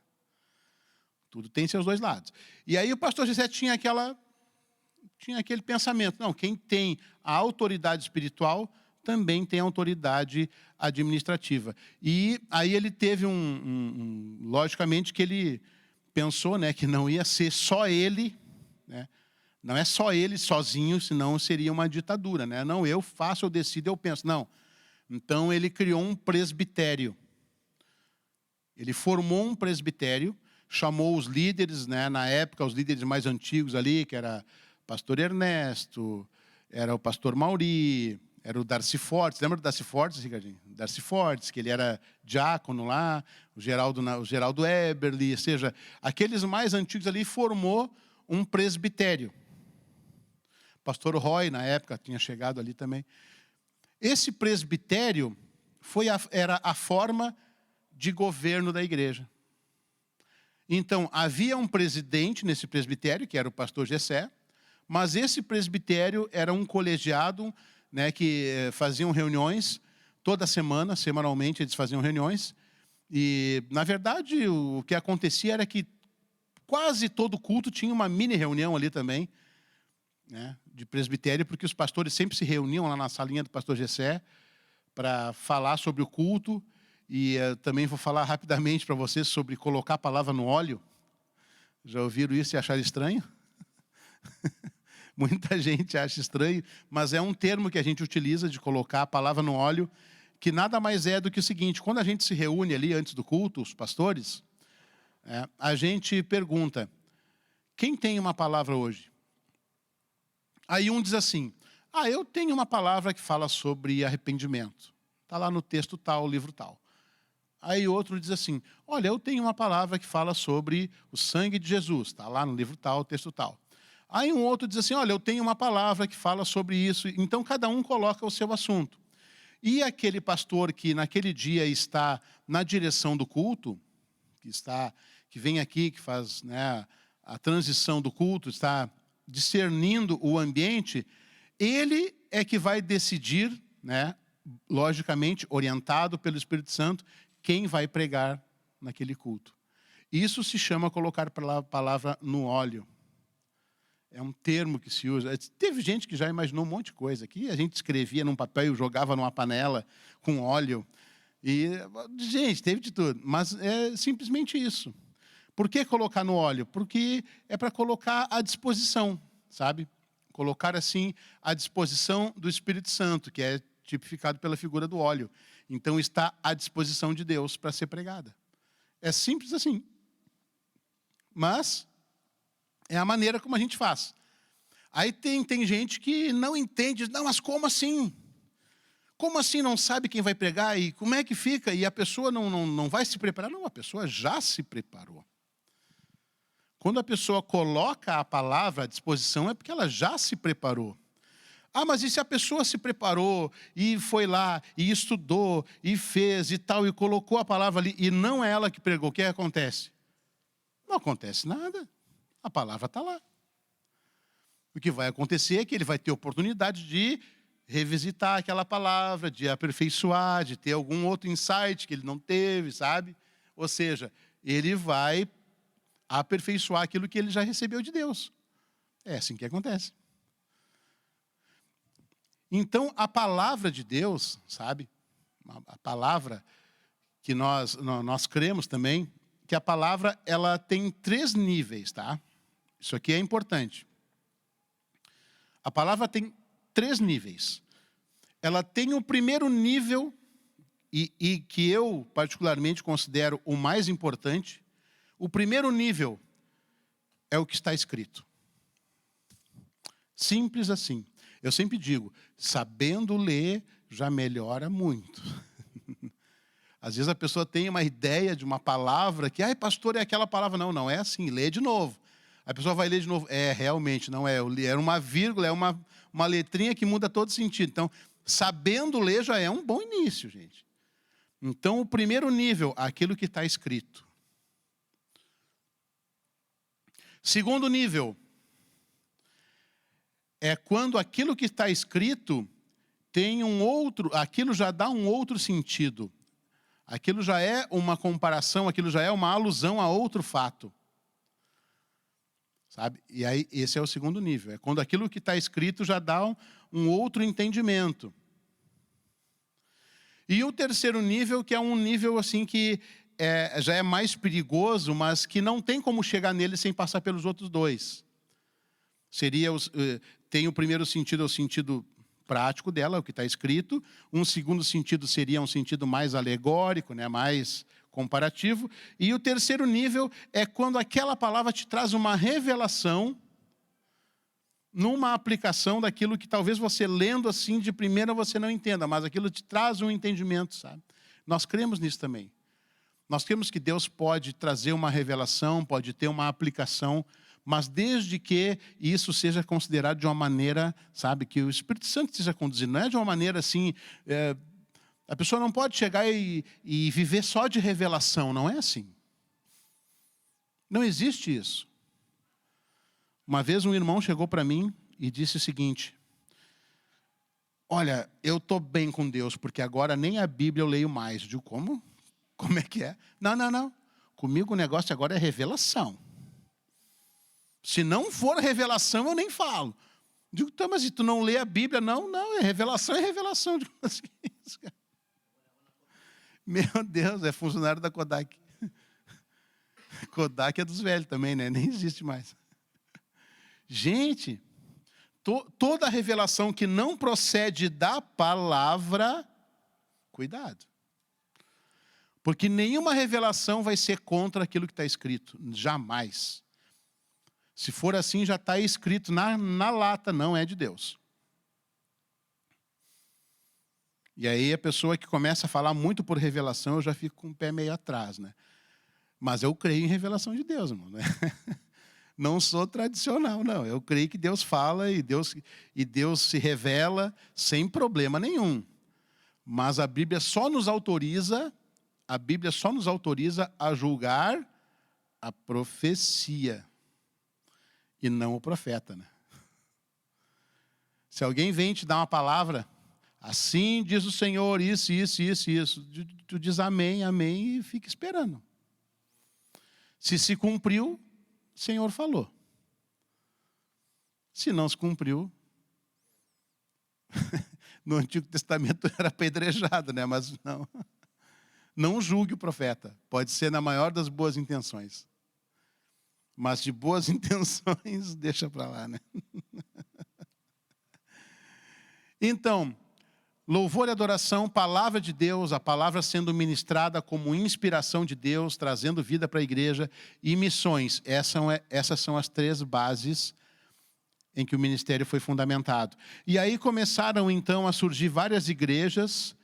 Tudo tem seus 2 lados. E aí o pastor Gessé tinha aquele pensamento: não, quem tem a autoridade espiritual também tem a autoridade administrativa. E aí ele teve logicamente que ele pensou, né, que não ia ser só ele, né? Não é só ele sozinho, senão seria uma ditadura, né? Não, eu faço, eu decido, eu penso. Não. Então ele criou um presbitério. Ele formou um presbitério, chamou os líderes, né, na época, os líderes mais antigos ali, que era o pastor Ernesto, era o pastor Mauri, era o Darcy Fortes. Lembra do Darcy Fortes, Ricardinho? Darcy Fortes, que ele era diácono lá, o Geraldo Eberly, ou seja, aqueles mais antigos ali formou um presbitério. O pastor Roy, na época, tinha chegado ali também. Esse presbitério era a forma de governo da igreja. Então, havia um presidente nesse presbitério, que era o pastor Gessé, mas esse presbitério era um colegiado, né, que faziam reuniões toda semana, semanalmente eles faziam reuniões. E, na verdade, o que acontecia era que quase todo culto tinha uma mini reunião ali também, né, de presbitério, porque os pastores sempre se reuniam lá na salinha do pastor Gessé para falar sobre o culto. E também vou falar rapidamente para vocês sobre colocar a palavra no óleo. Já ouviram isso e acharam estranho? Muita gente acha estranho, mas é um termo que a gente utiliza de colocar a palavra no óleo, que nada mais é do que o seguinte: quando a gente se reúne ali antes do culto, os pastores, a gente pergunta: quem tem uma palavra hoje? Aí um diz assim: eu tenho uma palavra que fala sobre arrependimento. Está lá no texto tal, livro tal. Aí outro diz assim: olha, eu tenho uma palavra que fala sobre o sangue de Jesus. Está lá no livro tal, texto tal. Aí um outro diz assim: olha, eu tenho uma palavra que fala sobre isso. Então cada um coloca o seu assunto. E aquele pastor que naquele dia está na direção do culto, que vem aqui, que faz, né, a transição do culto, está discernindo o ambiente, ele é que vai decidir, né, logicamente orientado pelo Espírito Santo, quem vai pregar naquele culto. Isso se chama colocar a palavra no óleo. É um termo que se usa. Teve gente que já imaginou um monte de coisa. Aqui a gente escrevia num papel e jogava numa panela com óleo. E, gente, teve de tudo. Mas é simplesmente isso. Por que colocar no óleo? Porque é para colocar à disposição, sabe? Colocar assim à disposição do Espírito Santo, que é tipificado pela figura do óleo. Então está à disposição de Deus para ser pregada. É simples assim. Mas é a maneira como a gente faz. Aí tem gente que não entende. Não, mas como assim? Como assim não sabe quem vai pregar? E como é que fica? E a pessoa não vai se preparar? Não, a pessoa já se preparou. Quando a pessoa coloca a palavra à disposição, é porque ela já se preparou. Mas e se a pessoa se preparou e foi lá e estudou e fez e tal e colocou a palavra ali e não é ela que pregou, o que acontece? Não acontece nada. A palavra está lá. O que vai acontecer é que ele vai ter oportunidade de revisitar aquela palavra, de aperfeiçoar, de ter algum outro insight que ele não teve, sabe? Ou seja, ele vai aperfeiçoar aquilo que ele já recebeu de Deus. É assim que acontece. Então, a palavra de Deus, sabe? A palavra que nós cremos também, que a palavra ela tem 3 níveis, tá? Isso aqui é importante. A palavra tem 3 níveis. Ela tem o primeiro nível, e que eu particularmente considero o mais importante. O primeiro nível é o que está escrito. Simples assim. Eu sempre digo, sabendo ler já melhora muito. Às vezes a pessoa tem uma ideia de uma palavra que, pastor, é aquela palavra. Não é assim, lê de novo. A pessoa vai ler de novo. Realmente, não é. Era uma vírgula, é uma letrinha que muda todo sentido. Então, sabendo ler já é um bom início, gente. Então, o primeiro nível, aquilo que está escrito. Segundo nível, é quando aquilo que está escrito tem aquilo já dá um outro sentido. Aquilo já é uma comparação, aquilo já é uma alusão a outro fato. Sabe? E aí, esse é o segundo nível. É quando aquilo que está escrito já dá um outro entendimento. E o terceiro nível, que é um nível assim que já é mais perigoso, mas que não tem como chegar nele sem passar pelos outros 2. Tem o primeiro sentido, é o sentido prático dela, o que está escrito. Um segundo sentido seria um sentido mais alegórico, né, mais comparativo. E o terceiro nível é quando aquela palavra te traz uma revelação numa aplicação daquilo que talvez você lendo assim de primeira você não entenda, mas aquilo te traz um entendimento, sabe? Nós cremos nisso também. Nós cremos que Deus pode trazer uma revelação, pode ter uma aplicação, mas desde que isso seja considerado de uma maneira, sabe, que o Espírito Santo esteja conduzindo. Não é de uma maneira assim, a pessoa não pode chegar e viver só de revelação, não é assim. Não existe isso. Uma vez um irmão chegou para mim e disse o seguinte: olha, eu estou bem com Deus, porque agora nem a Bíblia eu leio mais. Eu digo, como? Como é que é? Não. Comigo o negócio agora é revelação. Se não for revelação, eu nem falo. Eu digo, tá, mas se tu não lê a Bíblia? Não, é revelação, é revelação. Eu digo, mas que é isso, cara? Meu Deus, é funcionário da Kodak. Kodak é dos velhos também, né? Nem existe mais. Gente, toda revelação que não procede da palavra, cuidado. Porque nenhuma revelação vai ser contra aquilo que está escrito. Jamais. Se for assim, já está escrito na lata, não é de Deus. E aí a pessoa que começa a falar muito por revelação, eu já fico com o pé meio atrás, né? Mas eu creio em revelação de Deus, irmão, né? Não sou tradicional, não. Eu creio que Deus fala e Deus se revela sem problema nenhum. Mas a Bíblia só nos autoriza a julgar a profecia e não o profeta, né? Se alguém vem te dar uma palavra, assim diz o Senhor, isso, tu diz amém, e fica esperando. Se cumpriu, o Senhor falou. Se não se cumpriu, no Antigo Testamento era apedrejado, né? Mas não julgue o profeta. Pode ser na maior das boas intenções. Mas de boas intenções, deixa para lá, né? Então, louvor e adoração, palavra de Deus, a palavra sendo ministrada como inspiração de Deus, trazendo vida para a igreja, e missões. Essas são as três bases em que o ministério foi fundamentado. E aí começaram, então, a surgir várias igreja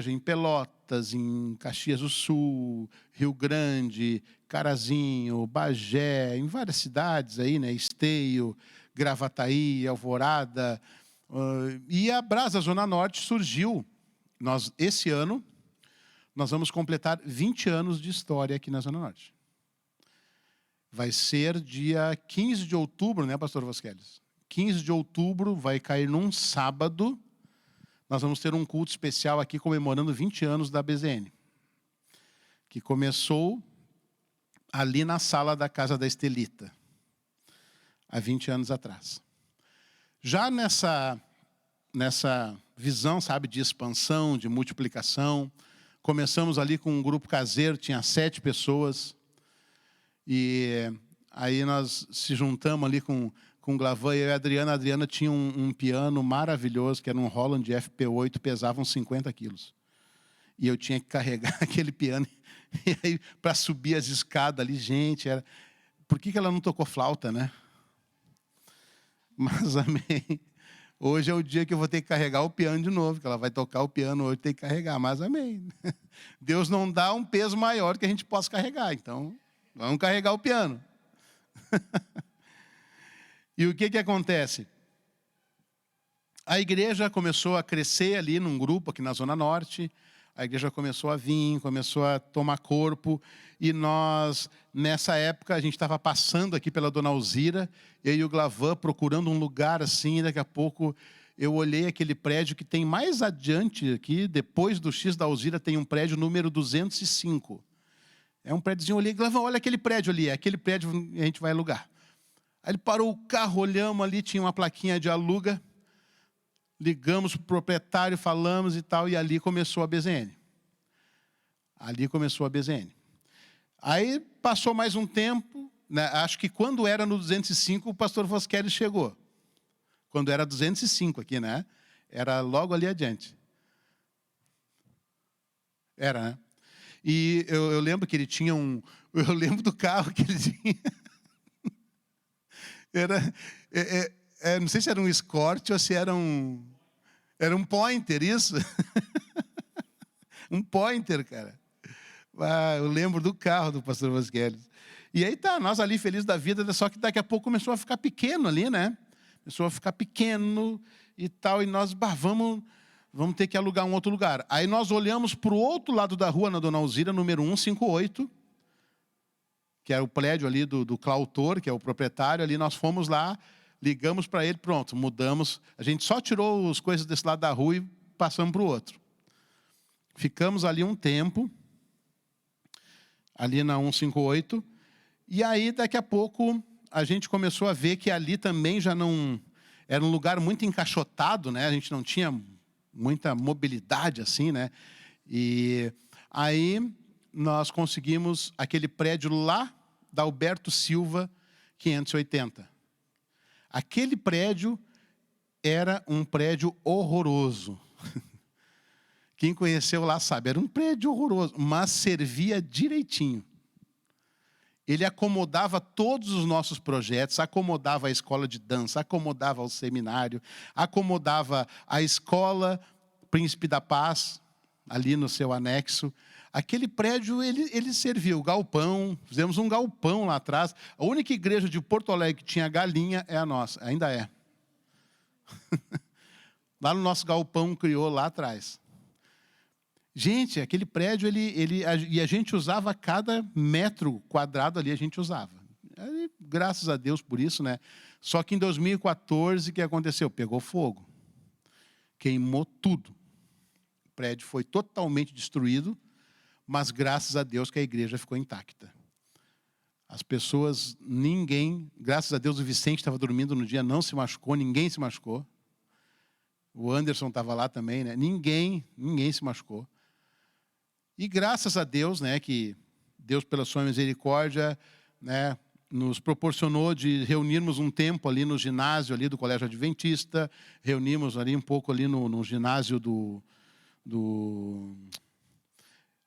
em Pelotas, em Caxias do Sul, Rio Grande, Carazinho, Bagé, em várias cidades aí, né? Esteio, Gravataí, Alvorada. E a Brasa Zona Norte surgiu. Esse ano, nós vamos completar 20 anos de história aqui na Zona Norte. Vai ser dia 15 de outubro, né, pastor Vasqueles? 15 de outubro, vai cair num sábado. Nós vamos ter um culto especial aqui comemorando 20 anos da BZN. Que começou ali na sala da Casa da Estelita. Há 20 anos atrás. Já nessa visão, sabe, de expansão, de multiplicação, começamos ali com um grupo caseiro, tinha 7 pessoas. E aí nós se juntamos ali com o Glavan e eu e a Adriana. A Adriana tinha um piano maravilhoso, que era um Roland FP8, pesava uns 50 quilos. E eu tinha que carregar aquele piano. E aí, para subir as escadas ali, gente, era... Por que ela não tocou flauta, né? Mas, amém. Hoje é o dia que eu vou ter que carregar o piano de novo, que ela vai tocar o piano hoje, tem que carregar, mas amém. Deus não dá um peso maior que a gente possa carregar, então vamos carregar o piano. E o que acontece? A igreja começou a crescer ali num grupo aqui na Zona Norte, a igreja começou a vir, começou a tomar corpo, e nós, nessa época, a gente estava passando aqui pela Dona Alzira, eu e o Glavan procurando um lugar assim, e daqui a pouco eu olhei aquele prédio que tem mais adiante aqui, depois do X da Alzira, tem um prédio número 205. É um prédiozinho, eu olhei, Glavan, olha aquele prédio ali, é aquele prédio que a gente vai alugar. Aí ele parou o carro, olhamos ali, tinha uma plaquinha de aluga, ligamos para o proprietário, falamos e tal, e ali começou a BZN. Aí passou mais um tempo, né, acho que quando era no 205, o pastor Vasqueles chegou. Quando era 205 aqui, né? Era logo ali adiante. Era, né? E eu lembro que ele tinha eu lembro do carro que ele tinha. Não sei se era um Escort ou se era um Pointer, isso? Um Pointer, cara. Eu lembro do carro do pastor Vasquez. E aí nós ali felizes da vida, só que daqui a pouco começou a ficar pequeno ali, né? Começou a ficar pequeno e tal, e nós, vamos ter que alugar um outro lugar. Aí nós olhamos para o outro lado da rua, na Dona Alzira, número 158, que era o prédio ali do Clautor, que é o proprietário, ali nós fomos lá, ligamos para ele, pronto, mudamos. A gente só tirou as coisas desse lado da rua e passamos para o outro. Ficamos ali um tempo, ali na 158, e aí daqui a pouco a gente começou a ver que ali também já não... Era um lugar muito encaixotado, né? A gente não tinha muita mobilidade assim, né? E aí nós conseguimos aquele prédio lá da Alberto Silva, 580. Aquele prédio era um prédio horroroso. Quem conheceu lá sabe, era um prédio horroroso, mas servia direitinho. Ele acomodava todos os nossos projetos, acomodava a escola de dança, acomodava o seminário, acomodava a escola Príncipe da Paz, ali no seu anexo. Aquele prédio, ele servia o galpão, fizemos um galpão lá atrás. A única igreja de Porto Alegre que tinha galinha é a nossa, ainda é. Lá no nosso galpão criou lá atrás. Gente, aquele prédio, e a gente usava cada metro quadrado ali, a gente usava. E, graças a Deus por isso, né? Só que em 2014, o que aconteceu? Pegou fogo. Queimou tudo. O prédio foi totalmente destruído, mas graças a Deus que a igreja ficou intacta. As pessoas, graças a Deus o Vicente estava dormindo no dia, não se machucou, ninguém se machucou. O Anderson estava lá também, né? Ninguém se machucou. E graças a Deus, né, que Deus, pela sua misericórdia, né, nos proporcionou de reunirmos um tempo ali no ginásio ali do Colégio Adventista, reunimos ali um pouco ali no ginásio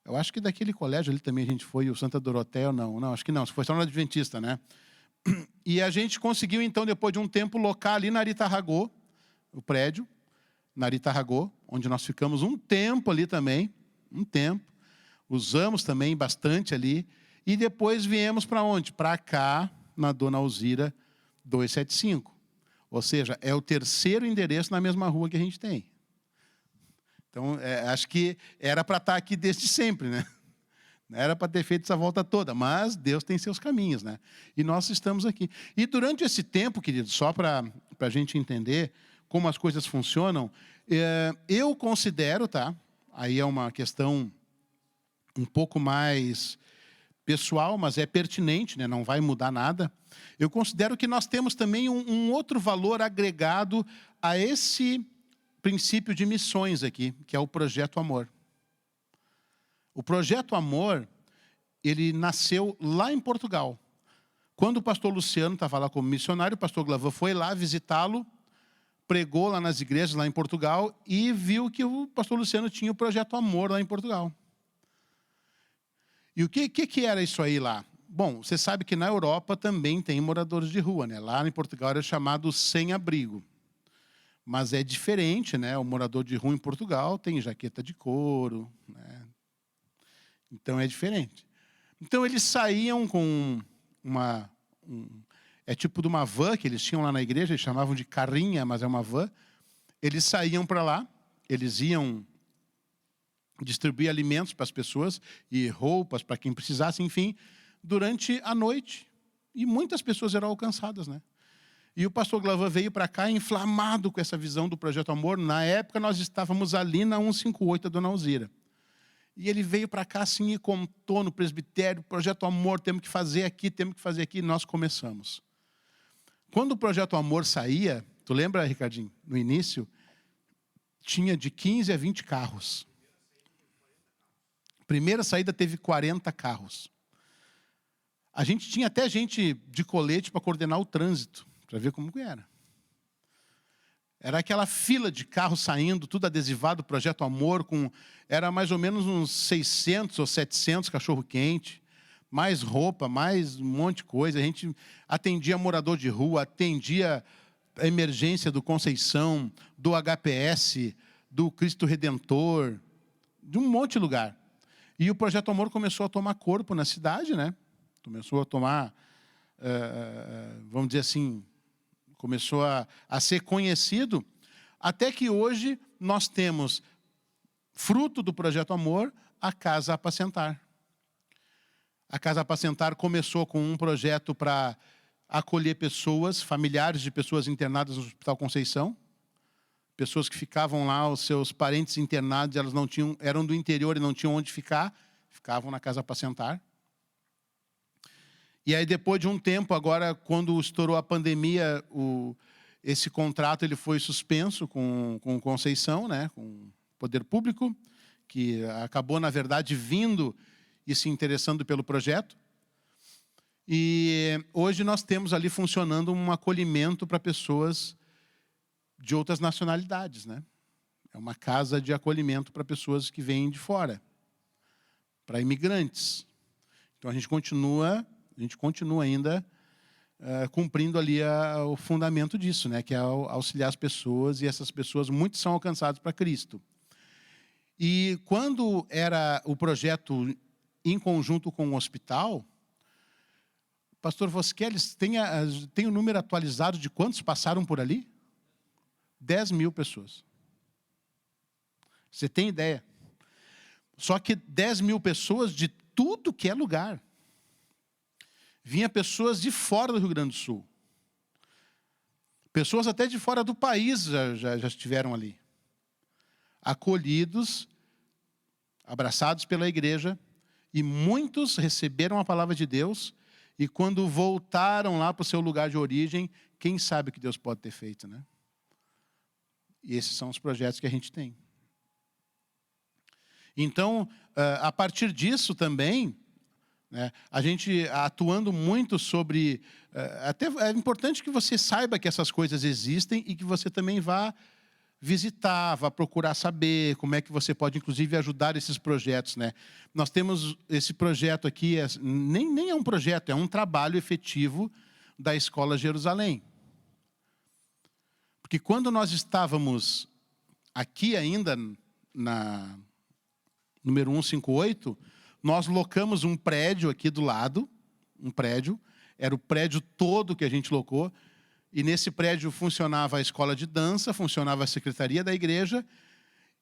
eu acho que daquele colégio ali também a gente foi, o Santa Doroteia, não, acho que não, foi só no Adventista, né? E a gente conseguiu, então, depois de um tempo, locar ali na Aritarragô, o prédio, na Aritarragô, onde nós ficamos um tempo ali também, usamos também bastante ali, e depois viemos para onde? Para cá, na Dona Alzira 275. Ou seja, é o terceiro endereço na mesma rua que a gente tem. Então, acho que era para estar aqui desde sempre, né? Não era para ter feito essa volta toda, mas Deus tem seus caminhos, né? E nós estamos aqui. E durante esse tempo, querido, só para a gente entender como as coisas funcionam, eu considero, tá? Aí é uma questão um pouco mais pessoal, mas é pertinente, né? Não vai mudar nada. Eu considero que nós temos também um outro valor agregado a esse princípio de missões aqui, que é o Projeto Amor. O Projeto Amor, ele nasceu lá em Portugal. Quando o pastor Luciano estava lá como missionário, o pastor Glavan foi lá visitá-lo, pregou lá nas igrejas lá em Portugal e viu que o pastor Luciano tinha o Projeto Amor lá em Portugal. E o que era isso aí lá? Bom, você sabe que na Europa também tem moradores de rua, né? Lá em Portugal era chamado sem-abrigo. Mas é diferente, né? O morador de rua em Portugal tem jaqueta de couro, né? Então é diferente. Então eles saíam com é tipo de uma van que eles tinham lá na igreja, eles chamavam de carrinha, mas é uma van. Eles saíam para lá, eles iam distribuir alimentos para as pessoas e roupas para quem precisasse, enfim, durante a noite. E muitas pessoas eram alcançadas, né? E o pastor Glavan veio para cá inflamado com essa visão do Projeto Amor. Na época, nós estávamos ali na 158 da Dona Alzira. E ele veio para cá assim e contou no presbitério, Projeto Amor, temos que fazer aqui, e nós começamos. Quando o Projeto Amor saía, tu lembra, Ricardinho, no início, tinha de 15 a 20 carros. Primeira saída teve 40 carros. A gente tinha até gente de colete para coordenar o trânsito, para ver como que era. Era aquela fila de carros saindo, tudo adesivado, Projeto Amor, era mais ou menos uns 600 ou 700 cachorro-quente, mais roupa, mais um monte de coisa. A gente atendia morador de rua, atendia a emergência do Conceição, do HPS, do Cristo Redentor, de um monte de lugar. E o Projeto Amor começou a tomar corpo na cidade, né? Começou a tomar, vamos dizer assim, começou a ser conhecido, até que hoje nós temos, fruto do Projeto Amor, a Casa Apacentar. A Casa Apacentar começou com um projeto para acolher pessoas, familiares de pessoas internadas no Hospital Conceição, pessoas que ficavam lá, os seus parentes internados, elas não tinham, eram do interior e não tinham onde ficar, ficavam na Casa Apacentar. E aí, depois de um tempo, agora, quando estourou a pandemia, esse contrato ele foi suspenso com o Conceição, né, com o Poder Público, que acabou, na verdade, vindo e se interessando pelo projeto. E hoje nós temos ali funcionando um acolhimento para pessoas de outras nacionalidades, né? É uma casa de acolhimento para pessoas que vêm de fora, para imigrantes. Então a gente continua ainda cumprindo ali o fundamento disso, né? Que é auxiliar as pessoas, e essas pessoas, muitos são alcançados para Cristo. E quando era o projeto em conjunto com o hospital, pastor Vosqueles, tem o número atualizado de quantos passaram por ali? 10.000 pessoas. Você tem ideia? Só que 10.000 pessoas de tudo que é lugar. Vinha pessoas de fora do Rio Grande do Sul. Pessoas até de fora do país já estiveram ali. Acolhidos, abraçados pela igreja, e muitos receberam a palavra de Deus, e quando voltaram lá para o seu lugar de origem, quem sabe o que Deus pode ter feito, né? E esses são os projetos que a gente tem. Então, a partir disso também, né, a gente atuando muito sobre... até é importante que você saiba que essas coisas existem e que você também vá visitar, vá procurar saber como é que você pode, inclusive, ajudar esses projetos, né? Nós temos esse projeto aqui, nem é um projeto, é um trabalho efetivo da Escola Jerusalém. Porque quando nós estávamos aqui ainda, na número 158, nós locamos um prédio aqui do lado, era o prédio todo que a gente locou, e nesse prédio funcionava a escola de dança, funcionava a secretaria da igreja,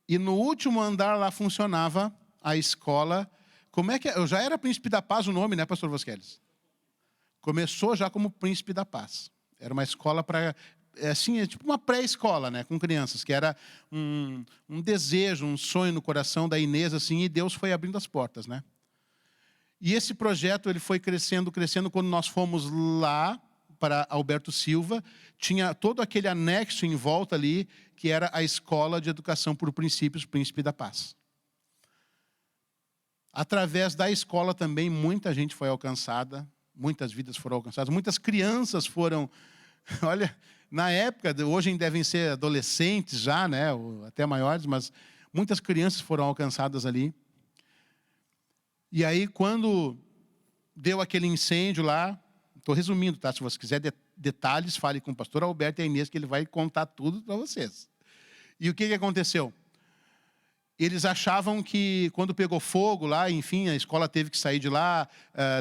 e no último andar lá funcionava a escola... Como é que é? Já era Príncipe da Paz o nome, né, pastor Vosqueles? Começou já como Príncipe da Paz. Era uma escola para... assim, é tipo uma pré-escola, né, com crianças, que era um desejo, um sonho no coração da Inês, assim, e Deus foi abrindo as portas, né? E esse projeto ele foi crescendo, quando nós fomos lá para Alberto Silva, tinha todo aquele anexo em volta ali, que era a Escola de Educação por Princípios, Príncipe da Paz. Através da escola também, muita gente foi alcançada, muitas vidas foram alcançadas, muitas crianças foram... Olha, na época, hoje devem ser adolescentes já, né, ou até maiores, mas muitas crianças foram alcançadas ali. E aí, quando deu aquele incêndio lá, estou resumindo, tá? Se você quiser detalhes, fale com o pastor Alberto e a Inês, que ele vai contar tudo para vocês. E o que aconteceu? Eles achavam que, quando pegou fogo lá, enfim, a escola teve que sair de lá,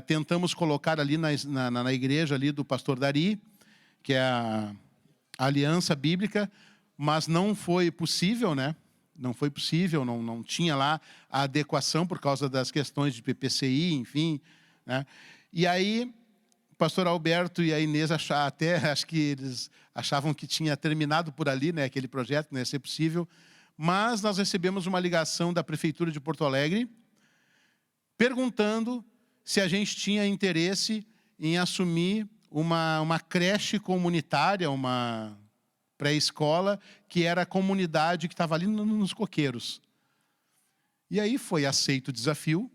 tentamos colocar ali na igreja ali do pastor Dari, que é a Aliança Bíblica, mas não foi possível, né? Não foi possível, não tinha lá a adequação por causa das questões de PPCI, enfim, né? E aí, o pastor Alberto e a Inês acho que eles achavam que tinha terminado por ali, né, aquele projeto, não ia ser possível, mas nós recebemos uma ligação da Prefeitura de Porto Alegre, perguntando se a gente tinha interesse em assumir uma creche comunitária, uma pré-escola, que era a comunidade que estava ali nos coqueiros. E aí foi aceito o desafio,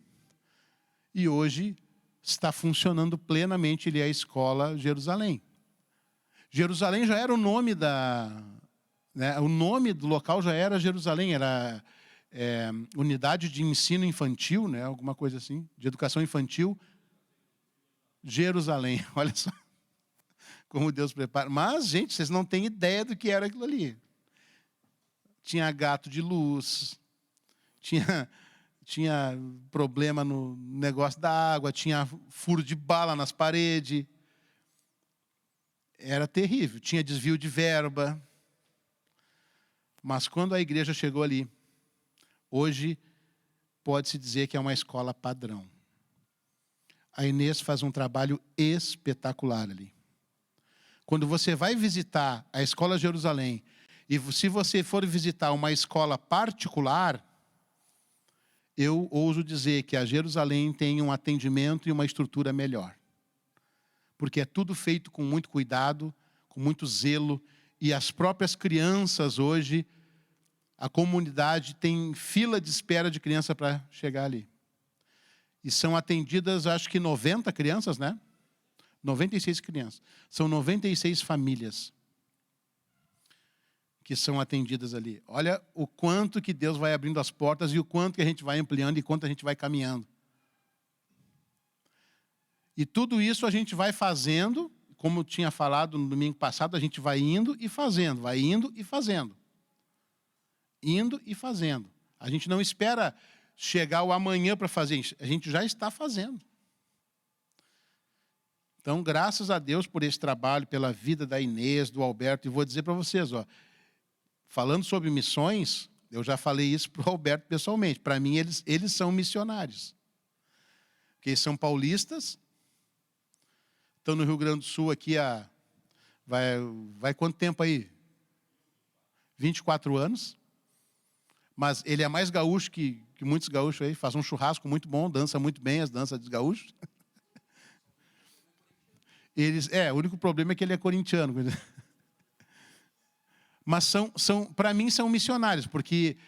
e hoje está funcionando plenamente ali a Escola Jerusalém. Jerusalém já era o nome né? O nome do local já era Jerusalém, era Unidade de Ensino Infantil, né? Alguma coisa assim, de educação infantil, Jerusalém. Olha só como Deus prepara. Mas, gente, vocês não têm ideia do que era aquilo ali. Tinha gato de luz, tinha problema no negócio da água, tinha furo de bala nas paredes. Era terrível, tinha desvio de verba. Mas quando a igreja chegou ali, hoje pode-se dizer que é uma escola padrão. A Inês faz um trabalho espetacular ali. Quando você vai visitar a Escola Jerusalém, e se você for visitar uma escola particular, eu ouso dizer que a Jerusalém tem um atendimento e uma estrutura melhor. Porque é tudo feito com muito cuidado, com muito zelo, e as próprias crianças hoje, a comunidade tem fila de espera de criança para chegar ali. E são atendidas, acho que 90 crianças, né? 96 crianças. São 96 famílias que são atendidas ali. Olha o quanto que Deus vai abrindo as portas e o quanto que a gente vai ampliando e quanto a gente vai caminhando. E tudo isso a gente vai fazendo, como eu tinha falado no domingo passado, a gente vai indo e fazendo, vai indo e fazendo. Indo e fazendo. A gente não espera chegar o amanhã para fazer, a gente já está fazendo. Então, graças a Deus por esse trabalho, pela vida da Inês, do Alberto. E vou dizer para vocês, ó, falando sobre missões, eu já falei isso para o Alberto pessoalmente. Para mim, eles são missionários. Porque eles são paulistas, estão no Rio Grande do Sul aqui vai quanto tempo aí? 24 anos. Mas ele é mais gaúcho que muitos gaúchos aí, faz um churrasco muito bom, dança muito bem as danças dos gaúchos. O único problema é que ele é corintiano. Mas para mim são missionários, porque,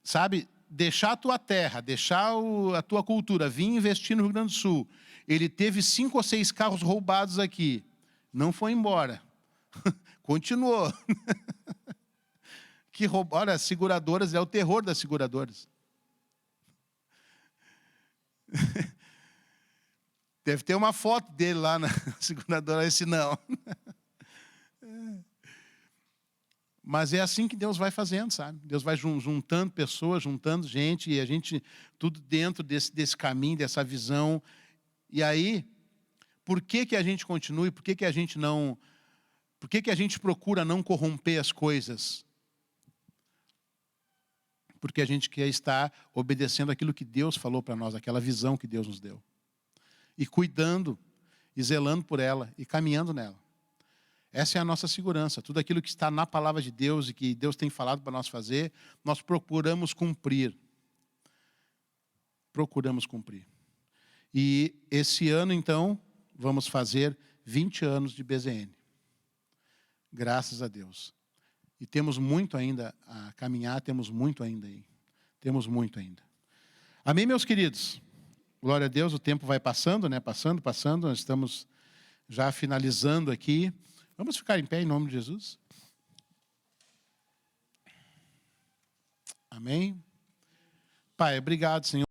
sabe, deixar a tua terra, deixar a tua cultura, vir investir no Rio Grande do Sul. Ele teve 5 ou 6 carros roubados aqui, não foi embora, continuou. Olha, as seguradoras, é o terror das seguradoras. Deve ter uma foto dele lá na seguradora, esse não. Mas é assim que Deus vai fazendo, sabe? Deus vai juntando pessoas, juntando gente, e a gente, tudo dentro desse caminho, dessa visão. E aí, por que a gente continua? Por que a gente não... Por que a gente procura não corromper as coisas? Porque a gente quer estar obedecendo aquilo que Deus falou para nós, aquela visão que Deus nos deu. E cuidando, e zelando por ela, e caminhando nela. Essa é a nossa segurança. Tudo aquilo que está na palavra de Deus e que Deus tem falado para nós fazer, nós procuramos cumprir. Procuramos cumprir. E esse ano, então, vamos fazer 20 anos de BZN. Graças a Deus. E temos muito ainda a caminhar, temos muito ainda aí. Temos muito ainda. Amém, meus queridos? Glória a Deus, o tempo vai passando, né? Passando. Nós estamos já finalizando aqui. Vamos ficar em pé em nome de Jesus? Amém? Pai, obrigado, Senhor.